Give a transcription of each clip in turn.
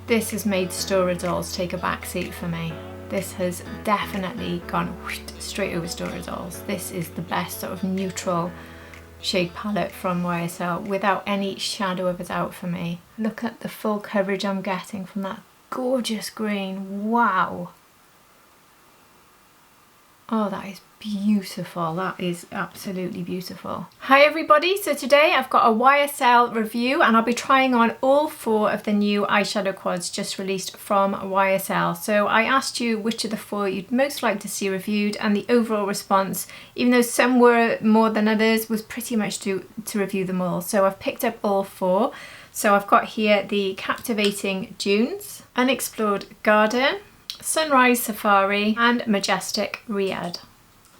This has made Stora Dolls take a back seat for me. This has definitely gone straight over Stora Dolls. This is the best sort of neutral shade palette from YSL without any shadow of a doubt for me. Look at the full coverage I'm getting from that gorgeous green. Wow. Oh, that is beautiful. That is absolutely beautiful. Hi everybody, so today I've got a YSL review and I'll be trying on all 4 of the new eyeshadow quads just released from YSL. So I asked you which of the 4 you'd most like to see reviewed, and the overall response, even though some were more than others, was pretty much to review them all. So I've picked up all 4. So I've got here the Captivating Dunes, Unexplored Garden, Sunrise Safari and Majestic Riad.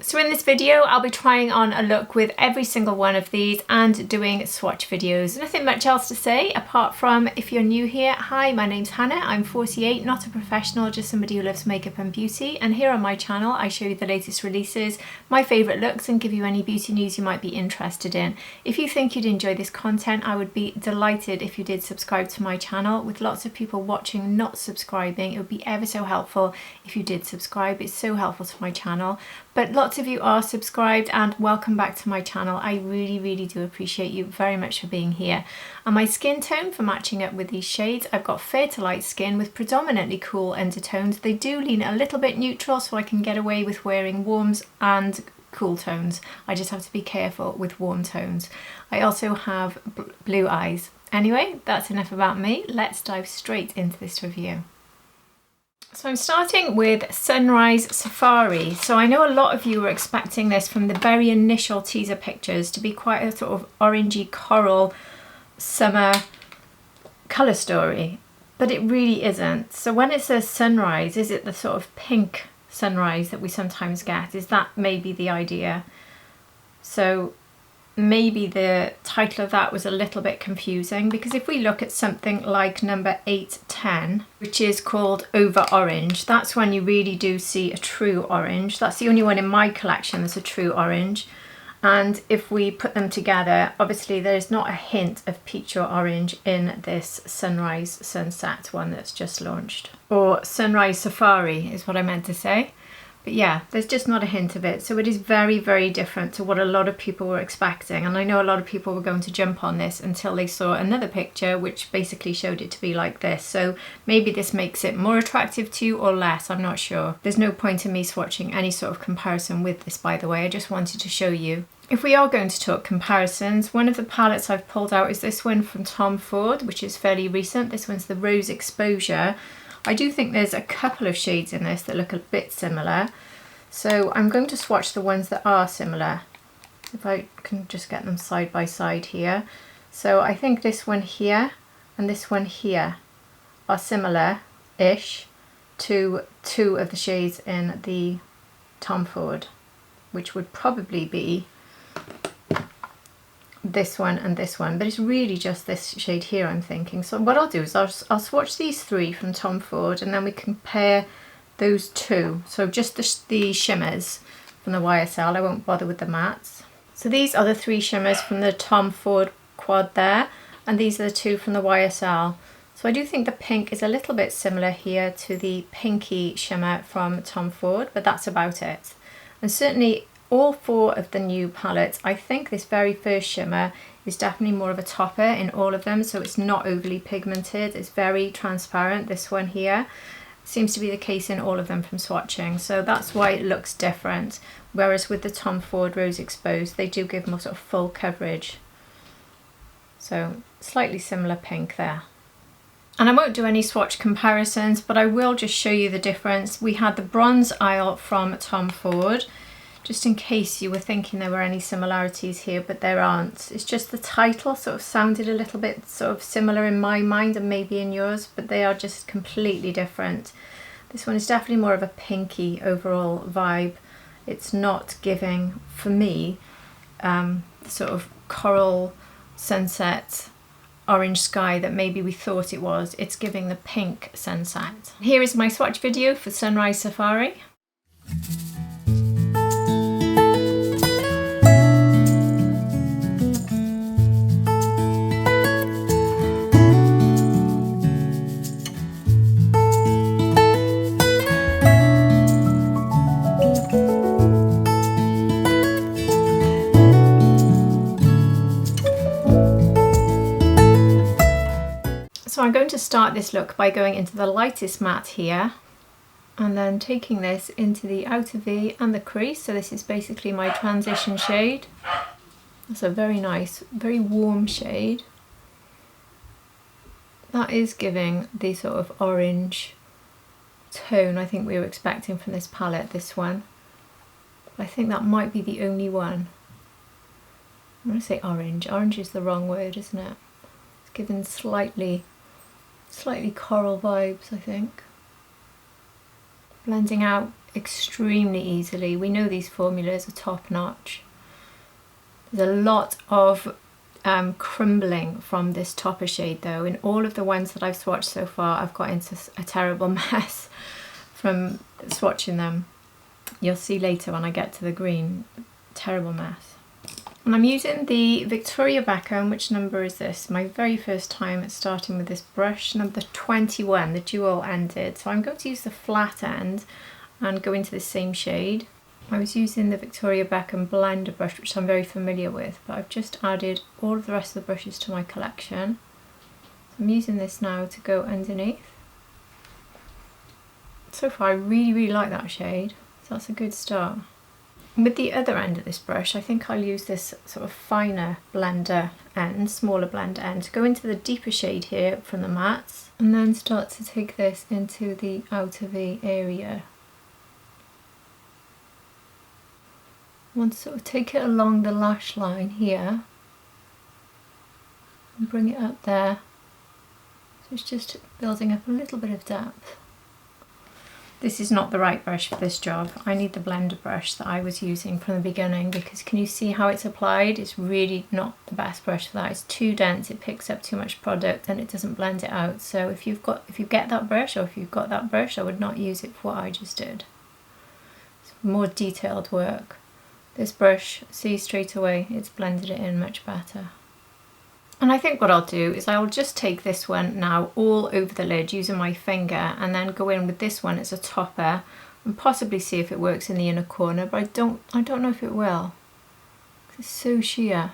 So in this video I'll be trying on a look with every single one of these and doing swatch videos. Nothing much else to say apart from, if you're new here, hi, my name's Hannah, I'm 48, not a professional, just somebody who loves makeup and beauty, and here on my channel I show you the latest releases, my favourite looks, and give you any beauty news you might be interested in. If you think you'd enjoy this content, I would be delighted if you did subscribe to my channel. With lots of people watching not subscribing, it would be ever so helpful if you did subscribe. It's so helpful to my channel. But lots of you are subscribed, and welcome back to my channel. I really do appreciate you very much for being here. And my skin tone for matching up with these shades, I've got fair to light skin with predominantly cool undertones. They do lean a little bit neutral, so I can get away with wearing warms and cool tones. I just have to be careful with warm tones. I also have blue eyes. Anyway, that's enough about me. Let's dive straight into this review. So I'm starting with Sunrise Safari. So I know a lot of you were expecting this from the very initial teaser pictures to be quite a sort of orangey coral summer colour story, but it really isn't. So when it says sunrise, is it the sort of pink sunrise that we sometimes get? Is that maybe the idea? So maybe the title of that was a little bit confusing, because if we look at something like number 810, which is called Over Orange, that's when you really do see a true orange. That's the only one in my collection that's a true orange. And if we put them together, obviously there's not a hint of peach or orange in this Sunrise Sunset one that's just launched. Or Sunrise Safari is what I meant to say. But yeah, there's just not a hint of it. So it is very different to what a lot of people were expecting. And I know a lot of people were going to jump on this until they saw another picture which basically showed it to be like this. So maybe this makes it more attractive to you or less, I'm not sure. There's no point in me swatching any sort of comparison with this, by the way. I just wanted to show you. If we are going to talk comparisons, one of the palettes I've pulled out is this one from Tom Ford, which is fairly recent. This one's the Rose Exposure. I do think there's a couple of shades in this that look a bit similar. So I'm going to swatch the ones that are similar. If I can just get them side by side here. So I think this one here and this one here are similar-ish to 2 of the shades in the Tom Ford, which would probably be this one and this one, but it's really just this shade here I'm thinking. So what I'll do is I'll swatch these 3 from Tom Ford, and then we compare those 2. So just the shimmers from the YSL, I won't bother with the mattes. So these are the 3 shimmers from the Tom Ford quad there, and these are the 2 from the YSL. So I do think the pink is a little bit similar here to the pinky shimmer from Tom Ford, but that's about it. And certainly all 4 of the new palettes, I think this very first shimmer is definitely more of a topper in all of them, so it's not overly pigmented. It's very transparent, this one here. Seems to be the case in all of them from swatching, so that's why it looks different. Whereas with the Tom Ford Rose Exposed, they do give more sort of full coverage. So slightly similar pink there. And I won't do any swatch comparisons, but I will just show you the difference. We had the Bronze Isle from Tom Ford, just in case you were thinking there were any similarities here, but there aren't. It's just the title sort of sounded a little bit sort of similar in my mind and maybe in yours, but they are just completely different. This one is definitely more of a pinky overall vibe. It's not giving, for me, the sort of coral sunset orange sky that maybe we thought it was. It's giving the pink sunset. Here is my swatch video for Sunrise Safari. So I'm going to start this look by going into the lightest matte here and then taking this into the outer V and the crease. So this is basically my transition shade. It's a very nice, very warm shade. That is giving the sort of orange tone I think we were expecting from this palette, this one. I think that might be the only one. I'm going to say orange. Orange is the wrong word, isn't it? It's given slightly coral vibes, I think. Blending out extremely easily. We know these formulas are top notch. There's a lot of crumbling from this topper shade though. In all of the ones that I've swatched so far, I've got into a terrible mess from swatching them. You'll see later when I get to the green, terrible mess. And I'm using the Victoria Beckham, which number is this? My very first time at starting with this brush, number 21, the dual ended. So I'm going to use the flat end and go into the same shade. I was using the Victoria Beckham blender brush, which I'm very familiar with, but I've just added all of the rest of the brushes to my collection. So I'm using this now to go underneath. So far I really like that shade, so that's a good start. With the other end of this brush, I think I'll use this sort of finer blender end, smaller blender end, to go into the deeper shade here from the mattes, and then start to take this into the outer V area. I want to sort of take it along the lash line here and bring it up there. So it's just building up a little bit of depth. This is not the right brush for this job. I need the blender brush that I was using from the beginning, because can you see how it's applied? It's really not the best brush for that. It's too dense, it picks up too much product and it doesn't blend it out. So if you get that brush, or if you've got that brush, I would not use it for what I just did. It's more detailed work. This brush, see straight away, it's blended it in much better. And I think what I'll do is I'll just take this one now all over the lid using my finger, and then go in with this one as a topper and possibly see if it works in the inner corner, but I don't know if it will. It's so sheer.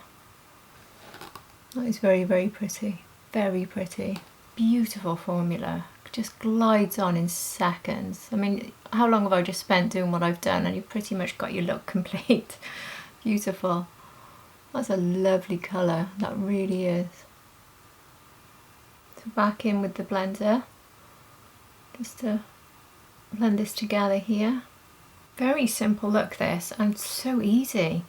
That is very pretty, very pretty. Beautiful formula, just glides on in seconds. I mean, how long have I just spent doing what I've done and you've pretty much got your look complete. Beautiful. That's a lovely colour, that really is. So back in with the blender, just to blend this together here. Very simple look this, and so easy.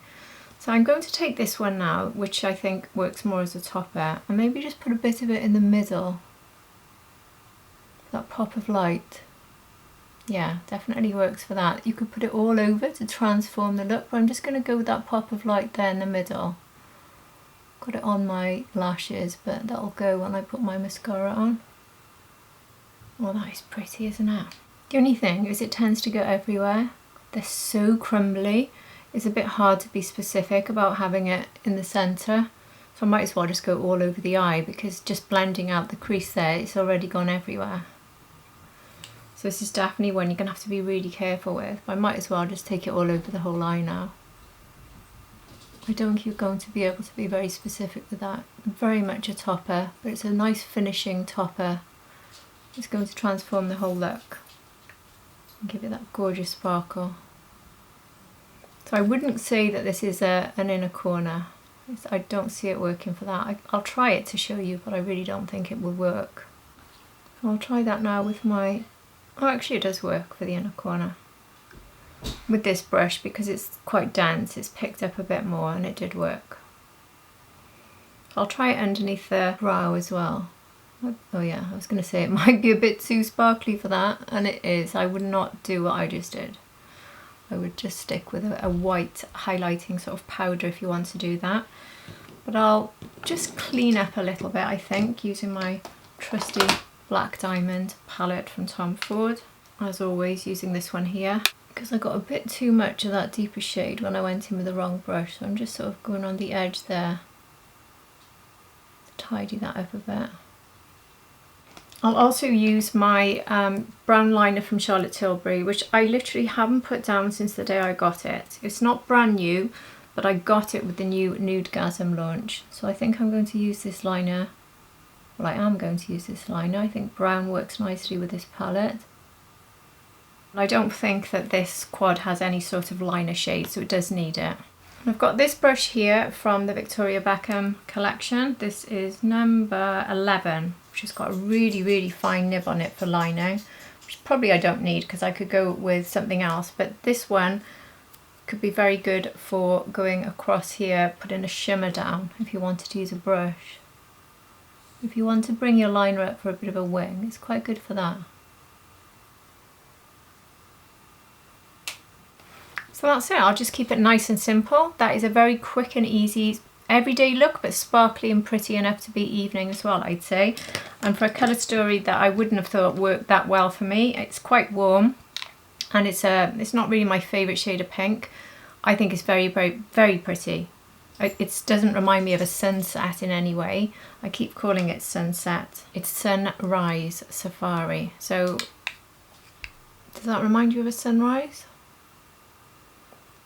So I'm going to take this one now, which I think works more as a topper, and maybe just put a bit of it in the middle. That pop of light. Yeah, definitely works for that. You could put it all over to transform the look, but I'm just going to go with that pop of light there in the middle. Got it on my lashes, but that'll go when I put my mascara on. Oh, that is pretty, isn't it? The only thing is it tends to go everywhere. They're so crumbly. It's a bit hard to be specific about having it in the centre. So I might as well just go all over the eye, because just blending out the crease there, it's already gone everywhere. So this is definitely one you're going to have to be really careful with. But I might as well just take it all over the whole eye now. I don't think you're going to be able to be very specific with that. Very much a topper, but it's a nice finishing topper. It's going to transform the whole look and give it that gorgeous sparkle. So I wouldn't say that this is an inner corner. I don't see it working for that. I'll try it to show you, but I really don't think it will work. I'll try that now with my... Oh, actually it does work for the inner corner. With this brush, because it's quite dense, it's picked up a bit more, and it did work. I'll try it underneath the brow as well. Oh yeah, I was going to say it might be a bit too sparkly for that, and it is. I would not do what I just did. I would just stick with a white highlighting sort of powder if you want to do that. But I'll just clean up a little bit, I think, using my trusty Black Diamond palette from Tom Ford. As always, using this one here, because I got a bit too much of that deeper shade when I went in with the wrong brush, so I'm just sort of going on the edge there to tidy that up a bit. I'll also use my brown liner from Charlotte Tilbury, which I literally haven't put down since the day I got it. It's not brand new, but I got it with the new Nudegasm launch. So I think I'm going to use this liner Well, I am going to use this liner. I think brown works nicely with this palette. I don't think that this quad has any sort of liner shade, so it does need it. I've got this brush here from the Victoria Beckham collection. This is number 11, which has got a really, really fine nib on it for lining, which probably I don't need because I could go with something else. But this one could be very good for going across here, putting a shimmer down if you wanted to use a brush. If you want to bring your liner up for a bit of a wing, it's quite good for that. So that's it, I'll just keep it nice and simple. That is a very quick and easy everyday look, but sparkly and pretty enough to be evening as well, I'd say. And for a colour story that I wouldn't have thought worked that well for me, it's quite warm, and it's not really my favourite shade of pink. I think it's very, very, very pretty. It doesn't remind me of a sunset in any way. I keep calling it sunset. It's Sunrise Safari. So, does that remind you of a sunrise?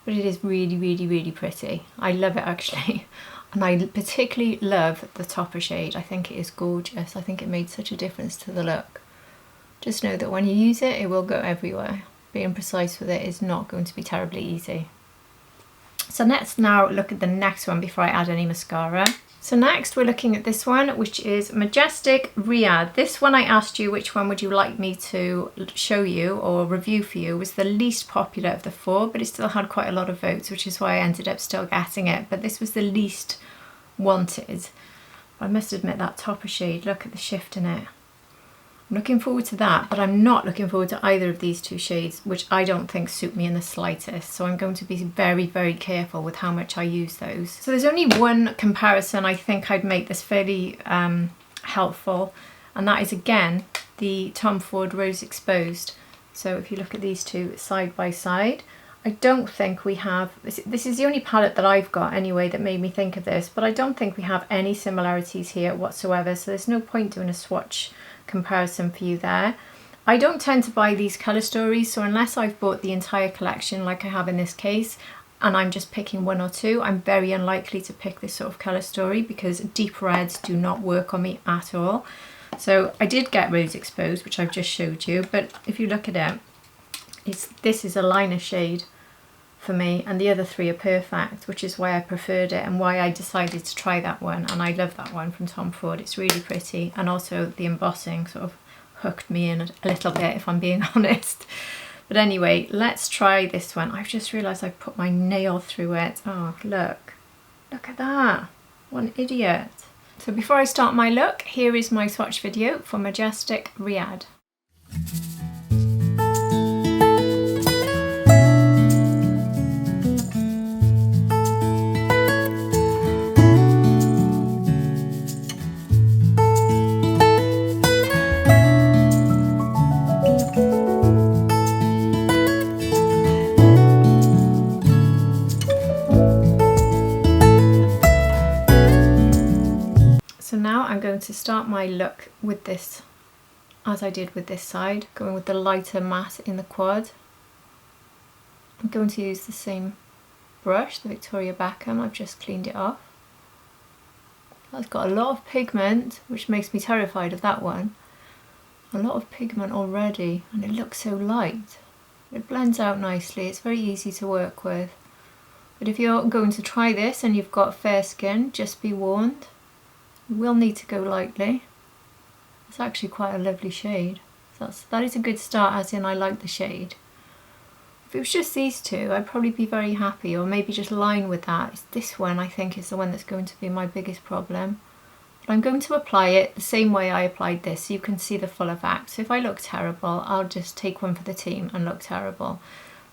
But it is really, really, really pretty. I love it actually. And I particularly love the topper shade. I think it is gorgeous. I think it made such a difference to the look. Just know that when you use it, it will go everywhere. Being precise with it is not going to be terribly easy. So let's now look at the next one before I add any mascara. So next we're looking at this one, which is Majestic Riad. This one I asked you which one would you like me to show you or review for you. It was the least popular of the four, but it still had quite a lot of votes, which is why I ended up still getting it. But this was the least wanted. I must admit that topper shade, look at the shift in it. I'm looking forward to that, but I'm not looking forward to either of these two shades, which I don't think suit me in the slightest. So I'm going to be very, very careful with how much I use those. So there's only one comparison I think I'd make this fairly helpful, and that is again the Tom Ford Rose Exposed. So if you look at these two side by side, I don't think we have, this is the only palette that I've got anyway that made me think of this, but I don't think we have any similarities here whatsoever, so there's no point doing a swatch comparison for you there. I don't tend to buy these colour stories, so unless I've bought the entire collection like I have in this case, and I'm just picking one or two, I'm very unlikely to pick this sort of colour story because deep reds do not work on me at all. So I did get Rose Exposed, which I've just showed you, but if you look at it, this is a liner shade for me, and the other three are perfect, which is why I preferred it and why I decided to try that one. And I love that one from Tom Ford. It's really pretty, and also the embossing sort of hooked me in a little bit, if I'm being honest. But anyway, let's try this one. I've just realised I've put my nail through it. Oh, look at that, what an idiot. So before I start my look, here is my swatch video for Majestic Riad. I'm going to start my look with this, as I did with this side, going with the lighter matte in the quad. I'm going to use the same brush, the Victoria Beckham. I've just cleaned it off. That's got a lot of pigment, which makes me terrified of that one. A lot of pigment already, and it looks so light. It blends out nicely, it's very easy to work with. But if you're going to try this and you've got fair skin, just be warned. You will need to go lightly. It's actually quite a lovely shade. So that is a good start, as in I like the shade. If it was just these two, I'd probably be very happy, or maybe just line with that. It's this one I think is the one that's going to be my biggest problem. But I'm going to apply it the same way I applied this, so you can see the full effect. So if I look terrible, I'll just take one for the team and look terrible.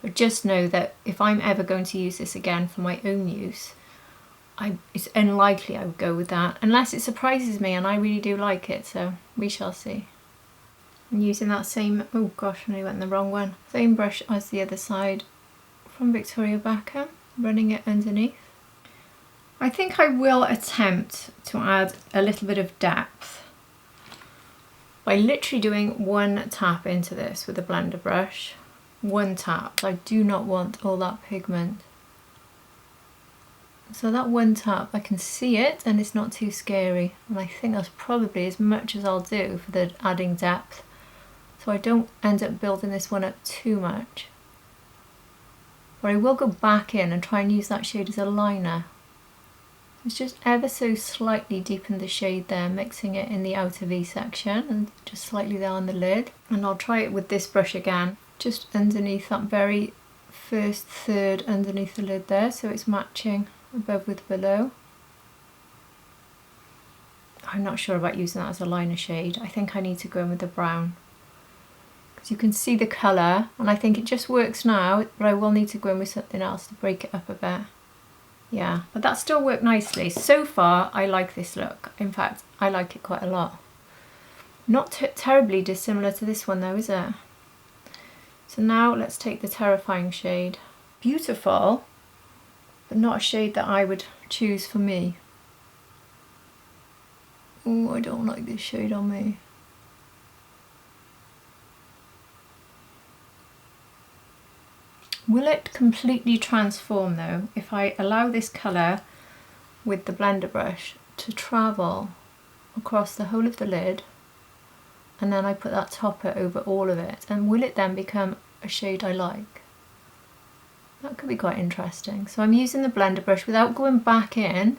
But just know that if I'm ever going to use this again for my own use, it's unlikely I would go with that, unless it surprises me and I really do like it, so we shall see. I'm using that same, oh gosh, I nearly went in the wrong one, same brush as the other side from Victoria Beckham, running it underneath. I think I will attempt to add a little bit of depth by literally doing one tap into this with a blender brush. One tap. I do not want all that pigment So that one tap, I can see it and it's not too scary. And I think that's probably as much as I'll do for the adding depth. So I don't end up building this one up too much. But I will go back in and try and use that shade as a liner. It's just ever so slightly deepen the shade there, mixing it in the outer V section and just slightly there on the lid. And I'll try it with this brush again, just underneath that very first third underneath the lid there, so it's matching above with below. I'm not sure about using that as a liner shade. I think I need to go in with the brown. Because you can see the colour, and I think it just works now, but I will need to go in with something else to break it up a bit. Yeah, but that still worked nicely. So far, I like this look. In fact, I like it quite a lot. Not terribly dissimilar to this one though, is it? So now let's take the Terrifying shade. Beautiful, but not a shade that I would choose for me. Oh, I don't like this shade on me. Will it completely transform though if I allow this colour with the blender brush to travel across the whole of the lid, and then I put that topper over all of it, and will it then become a shade I like? That could be quite interesting. So I'm using the blender brush without going back in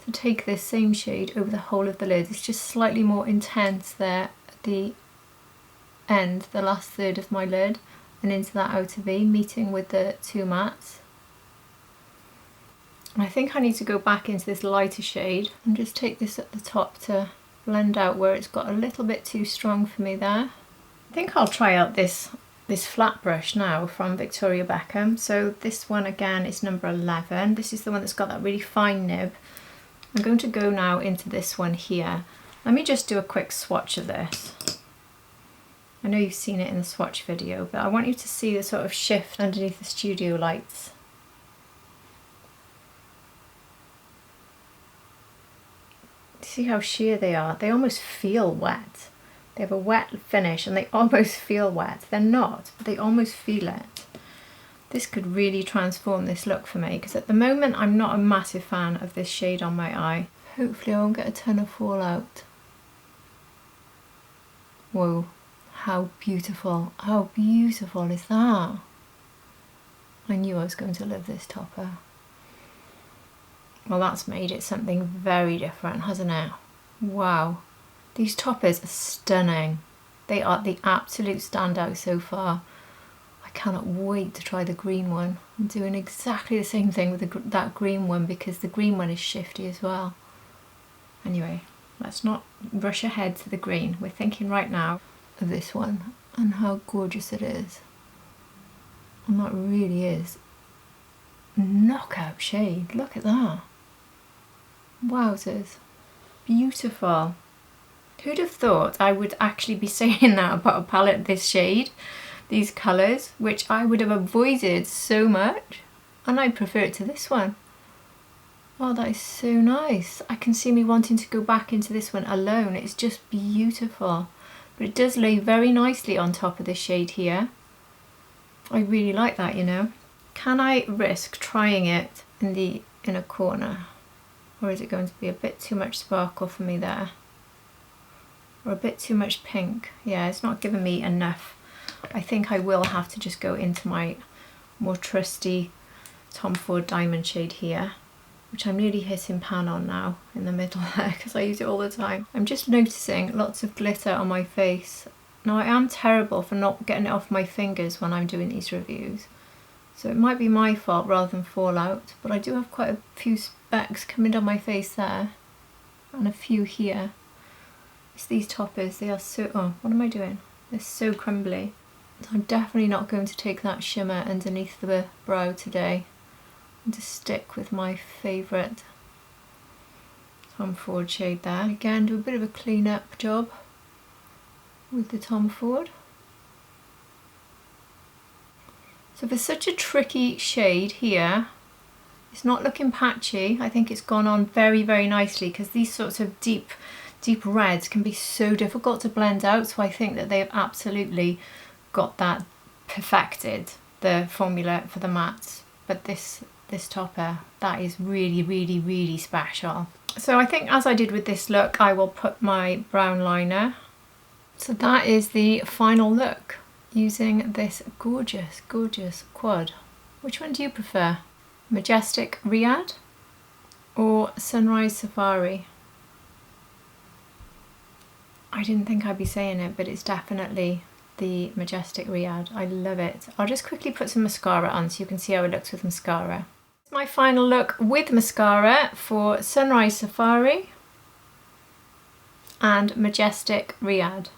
to take this same shade over the whole of the lid. It's just slightly more intense there at the end, the last third of my lid, and into that outer V, meeting with the two mattes. I think I need to go back into this lighter shade and just take this at the top to blend out where it's got a little bit too strong for me there. I think I'll try out this flat brush now from Victoria Beckham. So this one again is number 11. This is the one that's got that really fine nib. I'm going to go now into this one here. Let me just do a quick swatch of this. I know you've seen it in the swatch video, but I want you to see the sort of shift underneath the studio lights. See how sheer they are? They almost feel wet. They have a wet finish and they almost feel wet. They're not, but they almost feel it. This could really transform this look for me, because at the moment I'm not a massive fan of this shade on my eye. Hopefully I won't get a ton of fallout. Whoa. How beautiful is that? I knew I was going to love this topper. Well, that's made it something very different, hasn't it? Wow, these toppers are stunning. They are the absolute standout so far. I cannot wait to try the green one. I'm doing exactly the same thing with that green one, because the green one is shifty as well. Anyway, let's not rush ahead to the green. We're thinking right now of this one and how gorgeous it is. And that really is a knockout shade. Look at that. Wowzers. Beautiful. Who'd have thought I would actually be saying that about a palette this shade, these colours, which I would have avoided so much, and I prefer it to this one. Oh, that is so nice. I can see me wanting to go back into this one alone. It's just beautiful. But it does lay very nicely on top of this shade here. I really like that, you know. Can I risk trying it in the inner corner? Or is it going to be a bit too much sparkle for me there? Or a bit too much pink? Yeah, it's not giving me enough. I think I will have to just go into my more trusty Tom Ford Diamond shade here, which I'm nearly hitting pan on now in the middle there because I use it all the time. I'm just noticing lots of glitter on my face. Now I am terrible for not getting it off my fingers when I'm doing these reviews, so it might be my fault rather than fallout, but I do have quite a few specks coming down my face there and a few here. It's these toppers, they are so, oh, what am I doing? They're so crumbly. So I'm definitely not going to take that shimmer underneath the brow today. To stick with my favourite Tom Ford shade there. Again, do a bit of a clean up job with the Tom Ford. So for such a tricky shade here, it's not looking patchy. I think it's gone on very, very nicely, because these sorts of deep reds can be so difficult to blend out. So I think that they've absolutely got that perfected, the formula for the mattes. But this this topper. That is really, really, really special. So I think as I did with this look, I will put my brown liner. So that is the final look using this gorgeous, gorgeous quad. Which one do you prefer? Majestic Riad or Sunrise Safari? I didn't think I'd be saying it, but it's definitely the Majestic Riad. I love it. I'll just quickly put some mascara on so you can see how it looks with mascara. My final look with mascara for Sunrise Safari and Majestic Riad.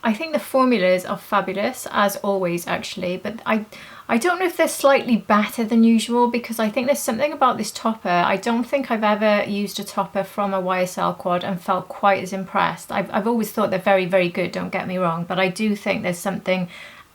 I think the formulas are fabulous, as always actually, but I don't know if they're slightly better than usual, because I think there's something about this topper. I don't think I've ever used a topper from a YSL quad and felt quite as impressed. I've always thought they're very, very good, don't get me wrong, but I do think there's something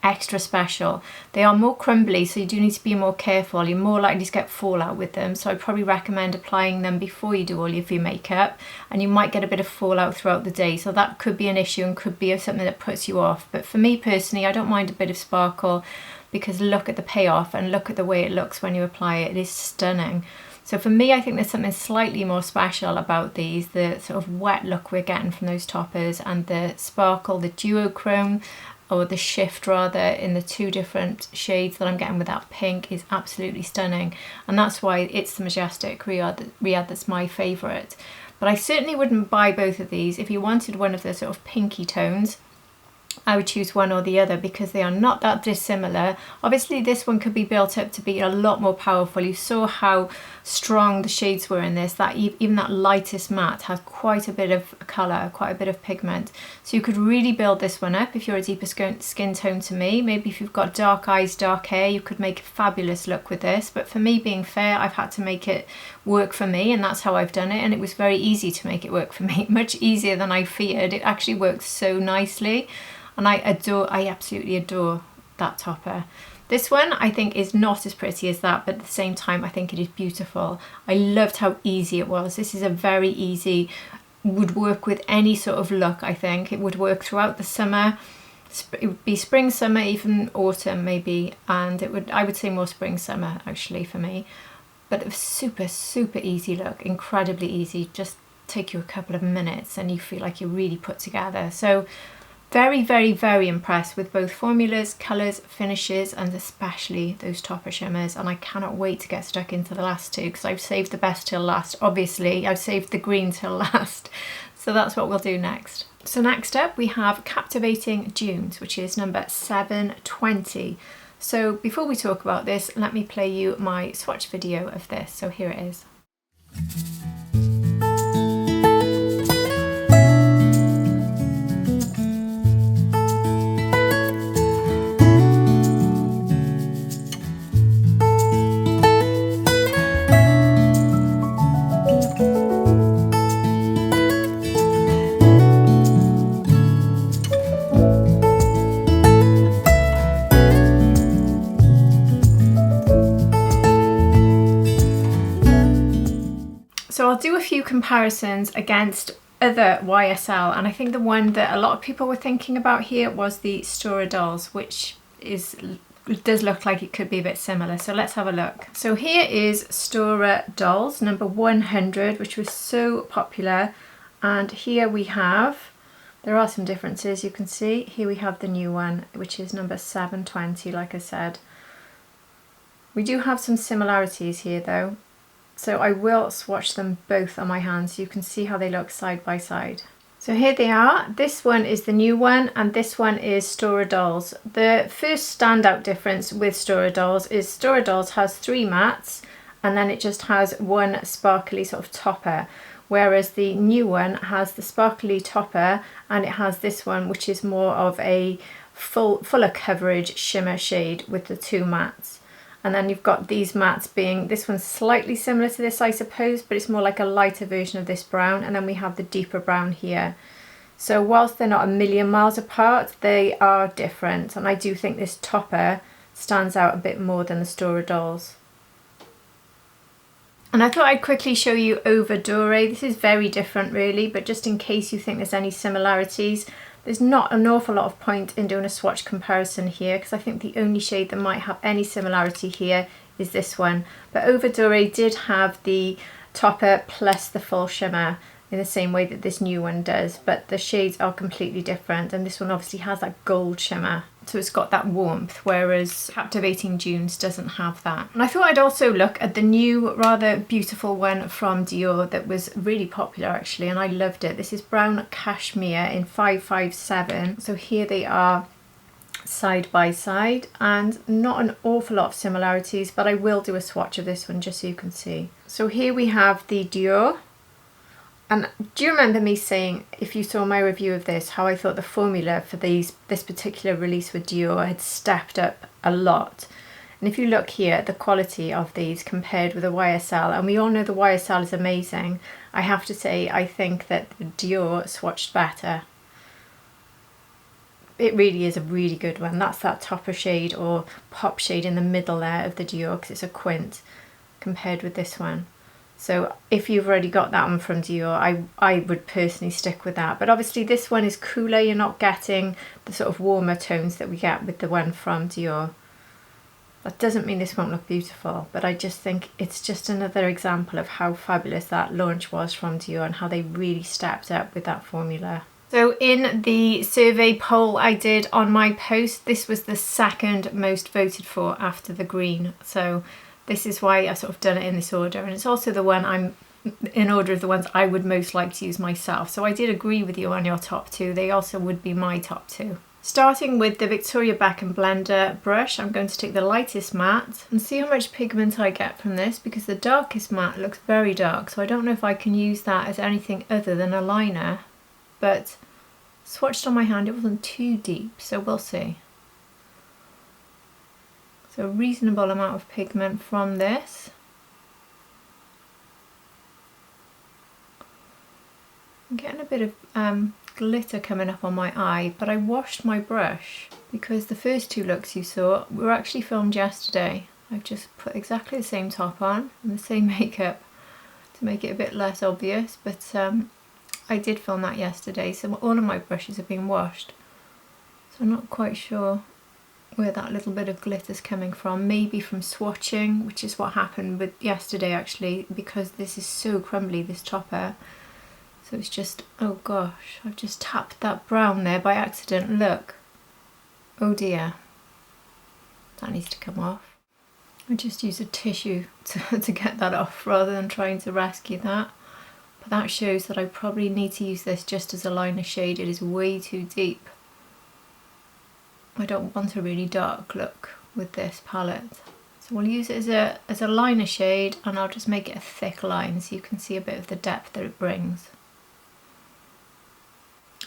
extra special. They are more crumbly, so you do need to be more careful. You're more likely to get fallout with them, so I probably recommend applying them before you do all of your makeup, and you might get a bit of fallout throughout the day, so that could be an issue and could be something that puts you off. But for me personally, I don't mind a bit of sparkle, because look at the payoff and look at the way it looks when you apply it. It is stunning. So for me, I think there's something slightly more special about these, the sort of wet look we're getting from those toppers, and the sparkle, the duochrome, or the shift rather, in the two different shades that I'm getting with that pink is absolutely stunning. And that's why it's the Majestic Riad that's my favourite. But I certainly wouldn't buy both of these. If you wanted one of the sort of pinky tones, I would choose one or the other, because they are not that dissimilar. Obviously this one could be built up to be a lot more powerful. You saw how strong the shades were in this, that even that lightest matte has quite a bit of colour, quite a bit of pigment. So you could really build this one up if you're a deeper skin tone to me. Maybe if you've got dark eyes, dark hair, you could make a fabulous look with this. But for me, being fair, I've had to make it work for me, and that's how I've done it. And it was very easy to make it work for me, much easier than I feared. It actually works so nicely. And I absolutely adore that topper. This one I think is not as pretty as that, but at the same time I think it is beautiful. I loved how easy it was. This is a very easy, would work with any sort of look. I think it would work throughout the summer. It would be spring, summer, even autumn maybe, and I would say more spring, summer actually for me. But a super, super easy look, incredibly easy. Just take you a couple of minutes and you feel like you're really put together. So very, very, very impressed with both formulas, colours, finishes, and especially those topper shimmers. And I cannot wait to get stuck into the last two, because I've saved the best till last. Obviously, I've saved the green till last. So that's what we'll do next. So next up we have Captivating Dunes, which is number 720. So before we talk about this, let me play you my swatch video of this. So here it is. So I'll do a few comparisons against other YSL, and I think the one that a lot of people were thinking about here was the Stora Dolls, which does look like it could be a bit similar. So let's have a look. So here is Stora Dolls number 100, which was so popular, and here we have, there are some differences you can see. Here we have the new one, which is number 720, like I said. We do have some similarities here though. So I will swatch them both on my hands so you can see how they look side by side. So here they are. This one is the new one and this one is Stora Dolls. The first standout difference with Stora Dolls is Stora Dolls has 3 mattes and then it just has one sparkly sort of topper, whereas the new one has the sparkly topper and it has this one which is more of a fuller coverage shimmer shade with the 2 mattes. And then you've got these mattes being, this one's slightly similar to this I suppose, but it's more like a lighter version of this brown, and then we have the deeper brown here. So whilst they're not a million miles apart, they are different, and I do think this topper stands out a bit more than the Stora Dolls. And I thought I'd quickly show you Over Doré. This is very different really, but just in case you think there's any similarities, there's not an awful lot of point in doing a swatch comparison here, because I think the only shade that might have any similarity here is this one. But Overdore did have the topper plus the full shimmer in the same way that this new one does, but the shades are completely different, and this one obviously has that gold shimmer, so it's got that warmth, whereas Captivating Dunes doesn't have that. And I thought I'd also look at the new rather beautiful one from Dior that was really popular actually, and I loved it. This is Brown Cashmere in 557. So here they are side by side, and not an awful lot of similarities, but I will do a swatch of this one just so you can see. So here we have the Dior. And do you remember me saying, if you saw my review of this, how I thought the formula for this particular release with Dior had stepped up a lot? And if you look here at the quality of these compared with the YSL, and we all know the YSL is amazing, I have to say I think that the Dior swatched better. It really is a really good one. That's that topper shade or pop shade in the middle there of the Dior, because it's a quint compared with this one. So if you've already got that one from Dior, I would personally stick with that. But obviously this one is cooler. You're not getting the sort of warmer tones that we get with the one from Dior. That doesn't mean this won't look beautiful, but I just think it's just another example of how fabulous that launch was from Dior and how they really stepped up with that formula. So in the survey poll I did on my post, this was the second most voted for after the green. So this is why I've sort of done it in this order, and it's also the one I'm in order of the ones I would most like to use myself. So I did agree with you on your top two. They also would be my top two. Starting with the Victoria Beckham Blender brush, I'm going to take the lightest matte and see how much pigment I get from this, because the darkest matte looks very dark, so I don't know if I can use that as anything other than a liner. But swatched on my hand, it wasn't too deep, so we'll see. So a reasonable amount of pigment from this. I'm getting a bit of glitter coming up on my eye, but I washed my brush because the first two looks you saw were actually filmed yesterday. I've just put exactly the same top on and the same makeup to make it a bit less obvious, but I did film that yesterday, so all of my brushes have been washed. So I'm not quite sure where that little bit of glitter's coming from. Maybe from swatching, which is what happened with yesterday actually, because this is so crumbly, this topper. So it's just, oh gosh, I've just tapped that brown there by accident, look. Oh dear. That needs to come off. I just use a tissue to get that off rather than trying to rescue that. But that shows that I probably need to use this just as a liner shade. It is way too deep. I don't want a really dark look with this palette. So we'll use it as a liner shade, and I'll just make it a thick line so you can see a bit of the depth that it brings.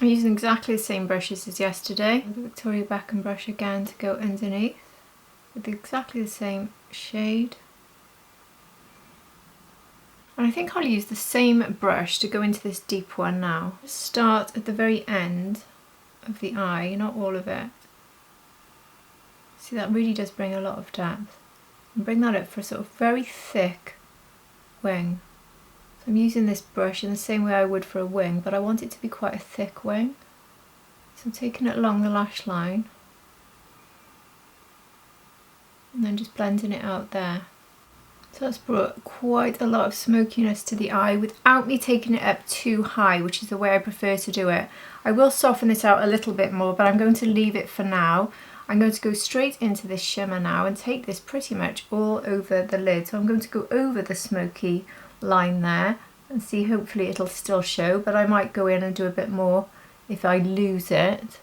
I'm using exactly the same brushes as yesterday. The Victoria Beckham brush again to go underneath with exactly the same shade. And I think I'll use the same brush to go into this deep one now. Start at the very end of the eye, not all of it. See, that really does bring a lot of depth. And bring that up for a sort of very thick wing. So I'm using this brush in the same way I would for a wing, but I want it to be quite a thick wing. So I'm taking it along the lash line. And then just blending it out there. So that's brought quite a lot of smokiness to the eye without me taking it up too high, which is the way I prefer to do it. I will soften this out a little bit more, but I'm going to leave it for now. I'm going to go straight into this shimmer now and take this pretty much all over the lid. So I'm going to go over the smoky line there and see, hopefully it'll still show, but I might go in and do a bit more if I lose it.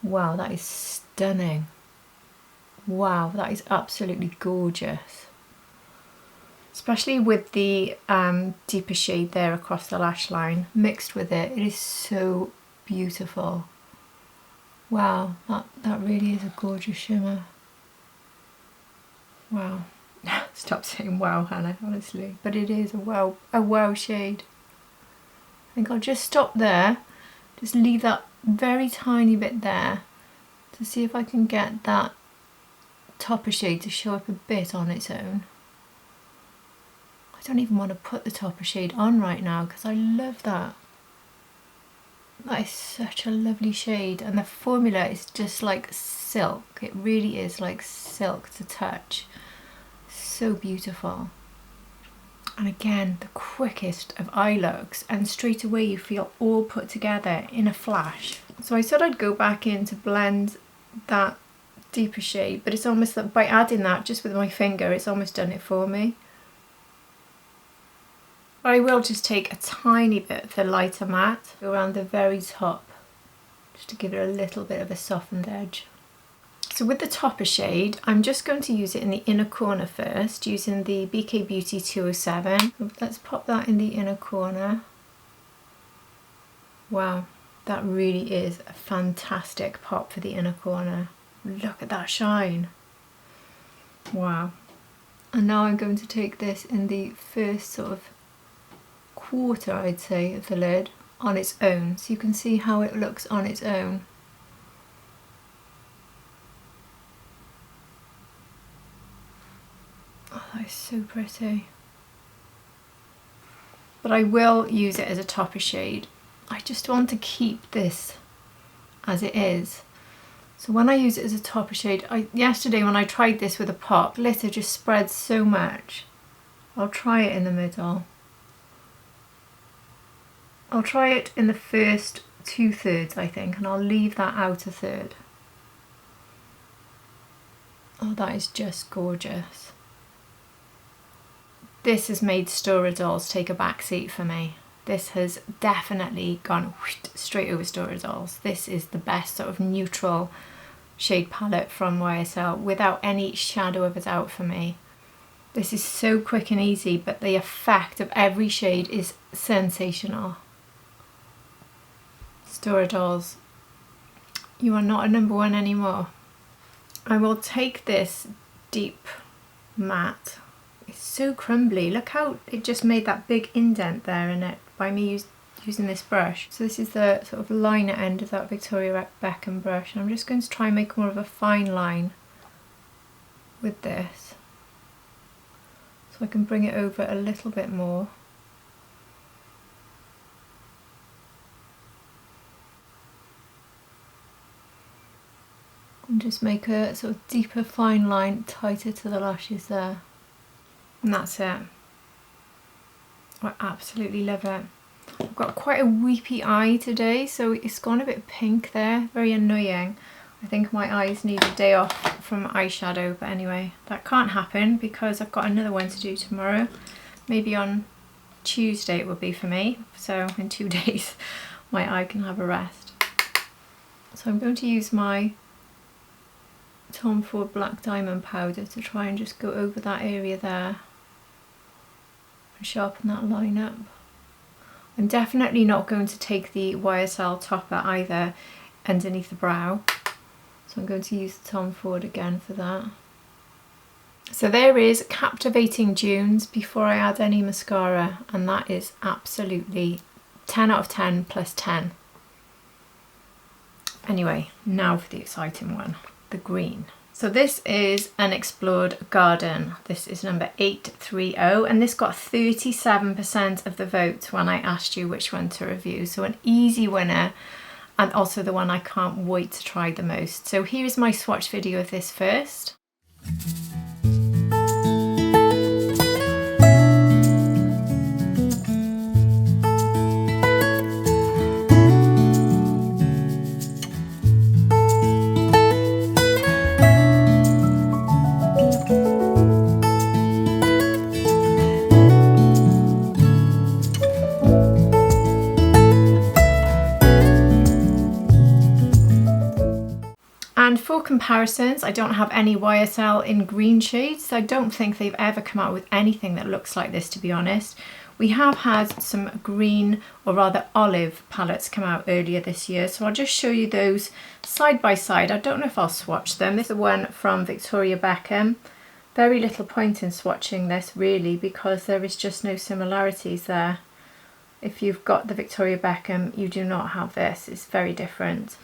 Wow, that is stunning. Wow, that is absolutely gorgeous. Especially with the deeper shade there across the lash line mixed with it. It is so beautiful. Wow, that really is a gorgeous shimmer. Wow. Stop saying wow, Hannah, honestly. But it is a wow shade. I think I'll just stop there. Just leave that very tiny bit there to see if I can get that topper shade to show up a bit on its own. I don't even want to put the topper shade on right now because I love that. That is such a lovely shade, and the formula is just like silk. It really is like silk to touch. so beautiful. And again, the quickest of eye looks, and straight away you feel all put together in a flash. So I said I'd go back in to blend that deeper shade, but it's almost like by adding that just with my finger, it's almost done it for me. But I will just take a tiny bit of the lighter matte around the very top, just to give it a little bit of a softened edge. So with the topper shade, I'm just going to use it in the inner corner first, using the BK Beauty 207. Let's pop that in the inner corner. Wow, that really is a fantastic pop for the inner corner. Look at that shine. Wow. And now I'm going to take this in the first sort of quarter, I'd say, of the lid on its own, so you can see how it looks on its own. Oh, that is so pretty. But I will use it as a topper shade. I just want to keep this as it is. So when I use it as a topper shade, yesterday when I tried this with a pop, glitter just spreads so much. I'll try it in the middle. I'll try it in the first 2/3, I think, and I'll leave that outer third. Oh, that is just gorgeous. This has made Stora Dolls take a back seat for me. This has definitely gone straight over Stora Dolls. This is the best sort of neutral shade palette from YSL, without any shadow of a doubt for me. This is so quick and easy, but the effect of every shade is sensational. Stora Dolls, you are not a #1 anymore. I will take this deep matte. It's so crumbly. Look how it just made that big indent there in it by me using this brush. So this is the sort of liner end of that Victoria Beckham brush. And I'm just going to try and make more of a fine line with this, so I can bring it over a little bit more. And just make a sort of deeper fine line tighter to the lashes there. And that's it. I absolutely love it. I've got quite a weepy eye today, so it's gone a bit pink there. Very annoying. I think my eyes need a day off from eyeshadow, but anyway, that can't happen because I've got another one to do tomorrow. Maybe on Tuesday it will be for me, so in 2 days my eye can have a rest. So I'm going to use my Tom Ford Black Diamond powder to try and just go over that area there and sharpen that line up. I'm definitely not going to take the YSL topper either underneath the brow, so I'm going to use the Tom Ford again for that. So there is Captivating Dunes before I add any mascara, and that is absolutely 10 out of 10 plus 10. Anyway, now for the exciting one, the green. So this is Unexplored Garden. This is number 830, and this got 37% of the vote when I asked you which one to review. So an easy winner, and also the one I can't wait to try the most. So here's my swatch video of this first. And for comparisons, I don't have any YSL in green shades, so I don't think they've ever come out with anything that looks like this, to be honest. We have had some green, or rather olive palettes come out earlier this year, so I'll just show you those side by side. I don't know if I'll swatch them. This is the one from Victoria Beckham. Very little point in swatching this really, because there is just no similarities there. If you've got the Victoria Beckham, you do not have this. It's very different.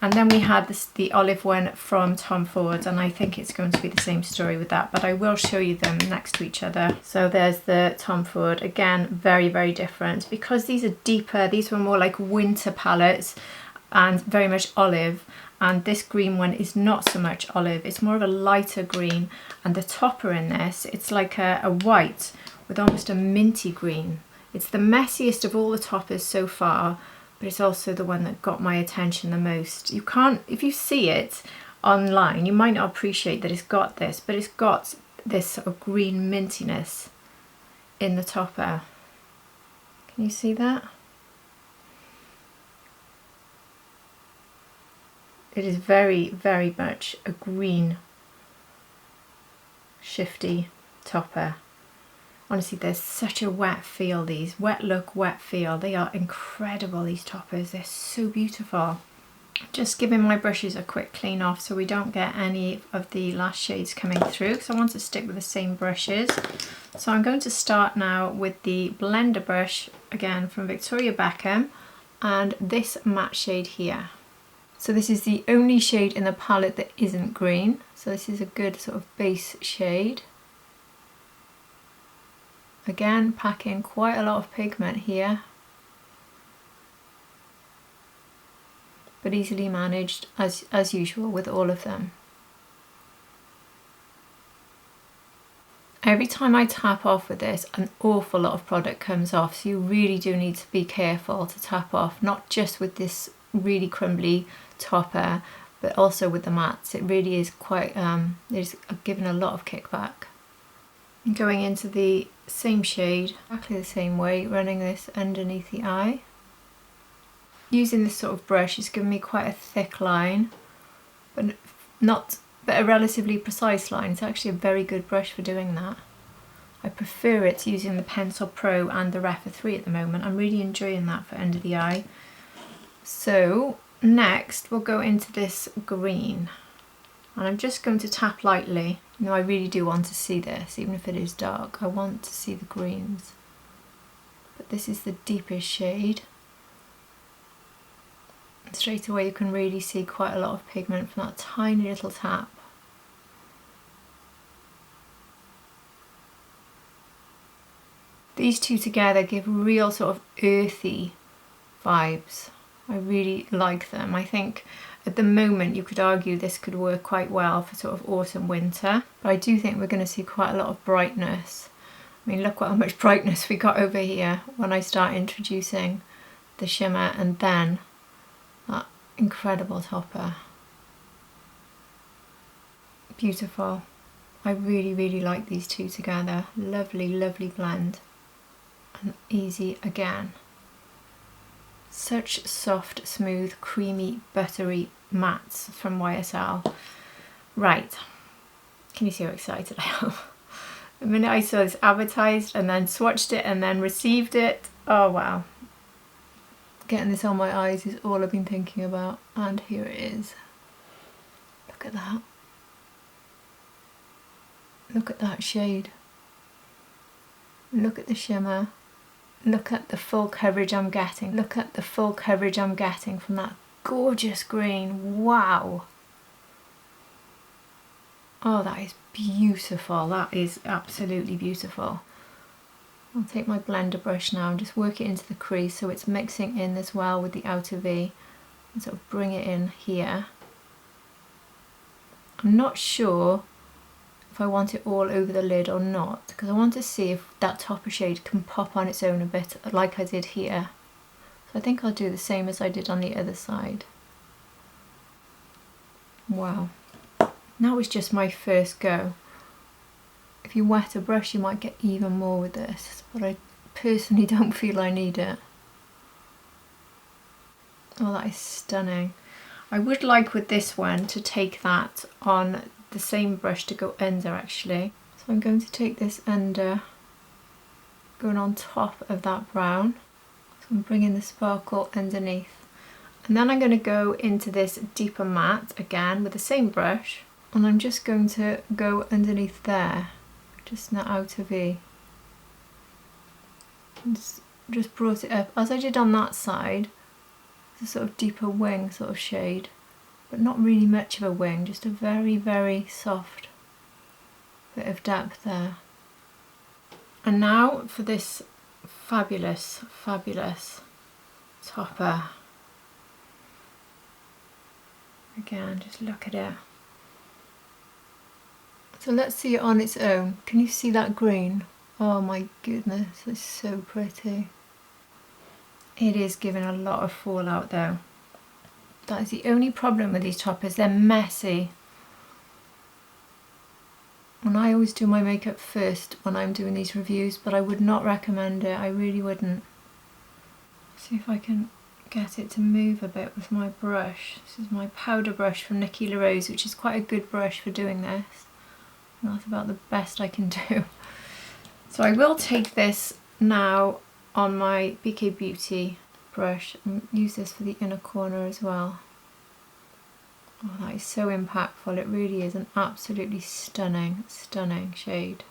And then we had the olive one from Tom Ford, and I think it's going to be the same story with that, but I will show you them next to each other. So there's the Tom Ford, again, very, very different. Because these are deeper, these were more like winter palettes. and very much olive, and this green one is not so much olive, it's more of a lighter green, and the topper in this, it's like a white with almost a minty green. It's the messiest of all the toppers so far, but it's also the one that got my attention the most. You can't, if you see it online, you might not appreciate that it's got this, but it's got this sort of green mintiness in the topper. Can you see that? It is very, very much a green, shifty topper. Honestly, there's such a wet feel, these. Wet look, wet feel. They are incredible, these toppers. They're so beautiful. Just giving my brushes a quick clean off so we don't get any of the last shades coming through, because I want to stick with the same brushes. So I'm going to start now with the blender brush, again from Victoria Beckham, and this matte shade here. So this is the only shade in the palette that isn't green. So this is a good sort of base shade. Again, packing quite a lot of pigment here, but easily managed as usual with all of them. Every time I tap off with this, an awful lot of product comes off, so you really do need to be careful to tap off, not just with this really crumbly topper, but also with the mattes. It really is quite, it's given a lot of kickback. Going into the same shade, exactly the same way, running this underneath the eye. Using this sort of brush, it's given me quite a thick line, but a relatively precise line. It's actually a very good brush for doing that. I prefer it to using the Pencil Pro and the Refa 3 at the moment. I'm really enjoying that for under the eye. So next we'll go into this green, and I'm just going to tap lightly. You know, I really do want to see this, even if it is dark. I want to see the greens. But this is the deepest shade. And straight away you can really see quite a lot of pigment from that tiny little tap. These two together give real sort of earthy vibes. I really like them. I think at the moment you could argue this could work quite well for sort of autumn winter, but I do think we're going to see quite a lot of brightness. I mean, look how much brightness we got over here when I start introducing the shimmer and then that incredible topper. Beautiful. I really, really like these two together. Lovely, lovely blend. And easy again. Such soft, smooth, creamy, buttery mattes from YSL. Right, can you see how excited I am? The minute I saw this advertised and then swatched it and then received it, oh wow. Getting this on my eyes is all I've been thinking about, and here it is. Look at that. Look at that shade. Look at the shimmer. Look at the full coverage I'm getting. Look at the full coverage I'm getting from that gorgeous green. Wow. Oh, that is beautiful. That is absolutely beautiful. I'll take my blender brush now and just work it into the crease so it's mixing in as well with the outer V, and sort of bring it in here. I'm not sure if I want it all over the lid or not, because I want to see if that topper shade can pop on its own a bit like I did here. So I think I'll do the same as I did on the other side. Wow. That was just my first go. If you wet a brush you might get even more with this, but I personally don't feel I need it. Oh, that is stunning. I would like with this one to take that on the same brush to go under actually. So I'm going to take this under, going on top of that brown. So I'm bringing the sparkle underneath. And then I'm going to go into this deeper matte again with the same brush. And I'm just going to go underneath there, just in that outer V. And just brought it up, as I did on that side. It's a sort of deeper wing sort of shade. But not really much of a wing, just a very, very soft bit of depth there. And now for this fabulous, fabulous topper. Again, just look at it. So let's see it on its own. Can you see that green? Oh my goodness, it's so pretty. It is giving a lot of fallout though. That is the only problem with these toppers, they're messy. And I always do my makeup first when I'm doing these reviews, but I would not recommend it, I really wouldn't. See if I can get it to move a bit with my brush. This is my powder brush from Nikki LaRose, which is quite a good brush for doing this. And that's about the best I can do. So I will take this now on my BK Beauty brush and use this for the inner corner as well. Oh, that is so impactful. It really is an absolutely stunning, stunning shade.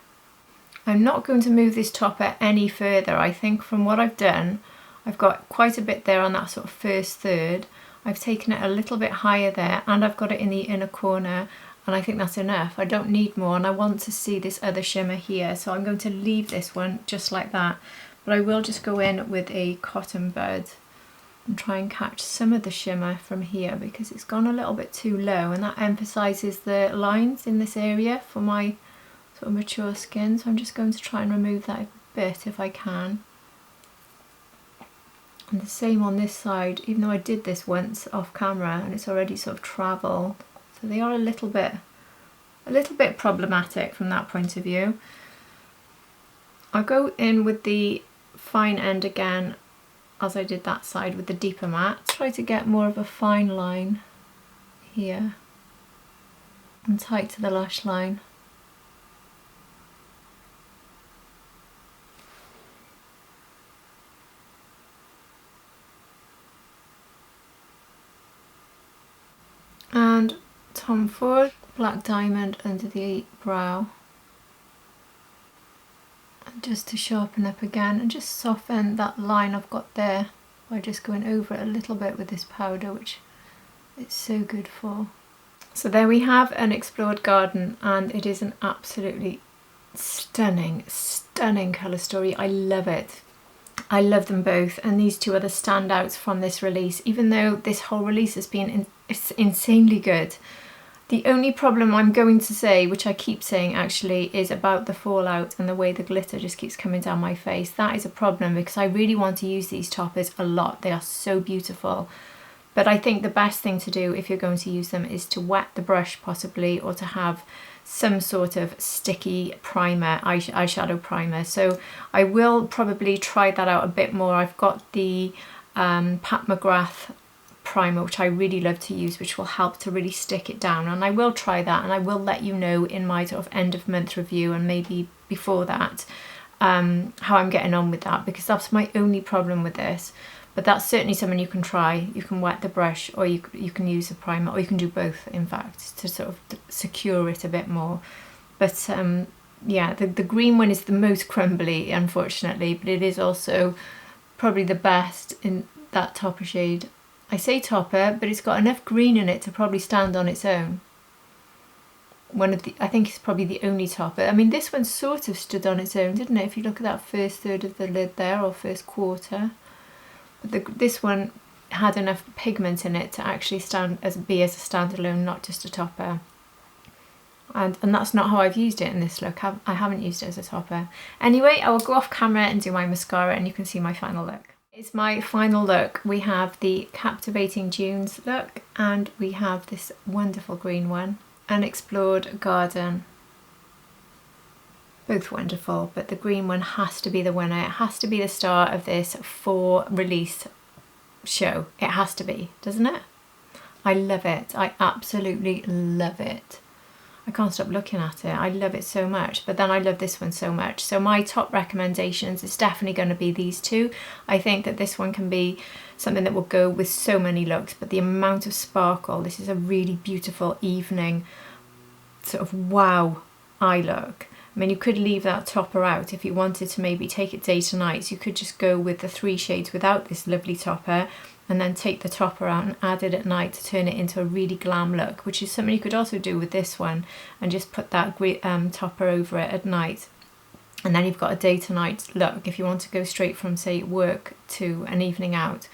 I'm not going to move this topper any further. I think from what I've done, I've got quite a bit there on that sort of first third. I've taken it a little bit higher there and I've got it in the inner corner, and I think that's enough. I don't need more, and I want to see this other shimmer here, so I'm going to leave this one just like that. But I will just go in with a cotton bud and try and catch some of the shimmer from here, because it's gone a little bit too low, and that emphasises the lines in this area for my sort of mature skin. So I'm just going to try and remove that a bit if I can. And the same on this side, even though I did this once off camera and it's already sort of travelled. So they are a little bit problematic from that point of view. I'll go in with the fine end again as I did that side with the deeper matte. Try to get more of a fine line here and tight to the lash line. And Tom Ford Black Diamond under the brow. And just to sharpen up again and just soften that line I've got there by just going over it a little bit with this powder, which it's so good for. So there we have Unexplored Garden, and it is an absolutely stunning, stunning colour story. I love it. I love them both, and these two are the standouts from this release, even though this whole release has been insanely good. The only problem I'm going to say, which I keep saying actually, is about the fallout and the way the glitter just keeps coming down my face. That is a problem, because I really want to use these toppers a lot. They are so beautiful. But I think the best thing to do if you're going to use them is to wet the brush possibly, or to have some sort of sticky primer, eyeshadow primer. So I will probably try that out a bit more. I've got the Pat McGrath primer, which I really love to use, which will help to really stick it down, and I will try that, and I will let you know in my sort of end of month review, and maybe before that, how I'm getting on with that, because that's my only problem with this. But that's certainly something you can try. You can wet the brush, or you can use a primer, or you can do both, in fact, to sort of secure it a bit more. But yeah, the green one is the most crumbly, unfortunately, but it is also probably the best in that topper shade. I say topper, but it's got enough green in it to probably stand on its own. I think it's probably the only topper. I mean, this one sort of stood on its own, didn't it? If you look at that first third of the lid there, or first quarter. This one had enough pigment in it to actually be as a standalone, not just a topper. And that's not how I've used it in this look. I haven't used it as a topper. Anyway, I will go off camera and do my mascara, and you can see my final look. It's my final look. We have the Captivating Dunes look, and we have this wonderful green one, Unexplored Garden. Both wonderful, but the green one has to be the winner. It has to be the star of this release show. It has to be, doesn't it? I love it. I absolutely love it. I can't stop looking at it. I love it so much, but then I love this one so much. So my top recommendations is definitely going to be these two. I think that this one can be something that will go with so many looks, but the amount of sparkle, this is a really beautiful evening sort of wow eye look. I mean, you could leave that topper out if you wanted to maybe take it day to night. So you could just go with the 3 shades without this lovely topper, and then take the topper out and add it at night to turn it into a really glam look, which is something you could also do with this one, and just put that topper over it at night. And then you've got a day to night look if you want to go straight from, say, work to an evening out.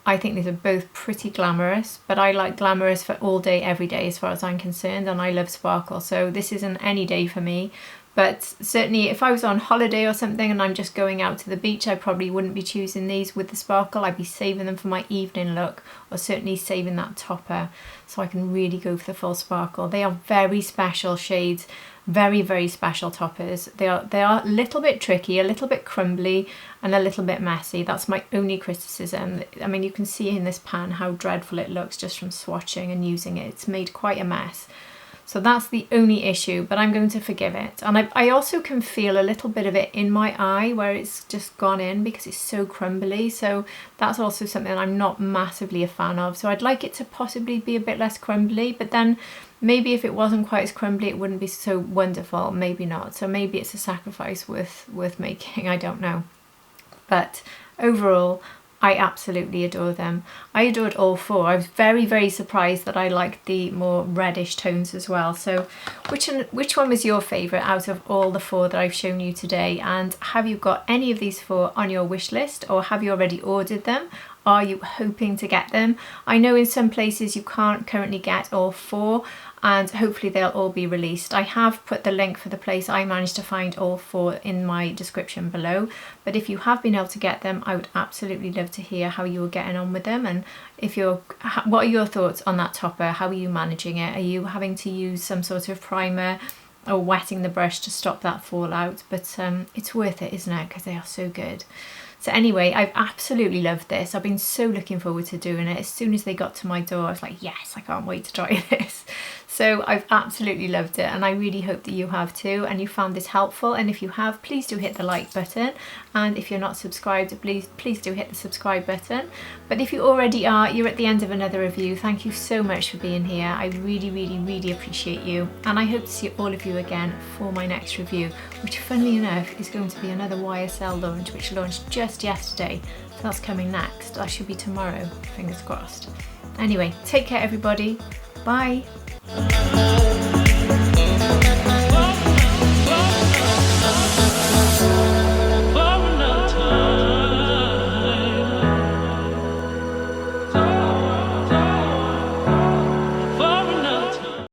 I think these are both pretty glamorous, but I like glamorous for all day, every day as far as I'm concerned, and I love sparkle, so this isn't any day for me. But certainly if I was on holiday or something and I'm just going out to the beach, I probably wouldn't be choosing these with the sparkle. I'd be saving them for my evening look, or certainly saving that topper so I can really go for the full sparkle. They are very special shades, very, very special toppers. They are a little bit tricky, a little bit crumbly, and a little bit messy. That's my only criticism. I mean, you can see in this pan how dreadful it looks just from swatching and using it. It's made quite a mess. So that's the only issue, but I'm going to forgive it. And I also can feel a little bit of it in my eye where it's just gone in because it's so crumbly. So that's also something I'm not massively a fan of. So I'd like it to possibly be a bit less crumbly, but then maybe if it wasn't quite as crumbly, it wouldn't be so wonderful. Maybe not. So maybe it's a sacrifice worth making. I don't know. But overall, I absolutely adore them. I adored all four. I was very, very surprised that I liked the more reddish tones as well. So which one was your favourite out of all the four that I've shown you today? And have you got any of these four on your wish list, or have you already ordered them? Are you hoping to get them? I know in some places you can't currently get all four, and hopefully they'll all be released. I have put the link for the place I managed to find all four in my description below, but if you have been able to get them, I would absolutely love to hear how you were getting on with them, and what are your thoughts on that topper? How are you managing it? Are you having to use some sort of primer or wetting the brush to stop that fallout? But it's worth it, isn't it? Because they are so good. So anyway, I've absolutely loved this. I've been so looking forward to doing it. As soon as they got to my door, I was like, yes, I can't wait to try this. So I've absolutely loved it, and I really hope that you have too, and you found this helpful. And if you have, please do hit the like button, and if you're not subscribed, please do hit the subscribe button. But if you already are, you're at the end of another review. Thank you so much for being here. I really, really, really appreciate you, and I hope to see all of you again for my next review, which funnily enough is going to be another YSL launch, which launched just yesterday. So that's coming next. That should be tomorrow, fingers crossed. Anyway, take care everybody. Bye.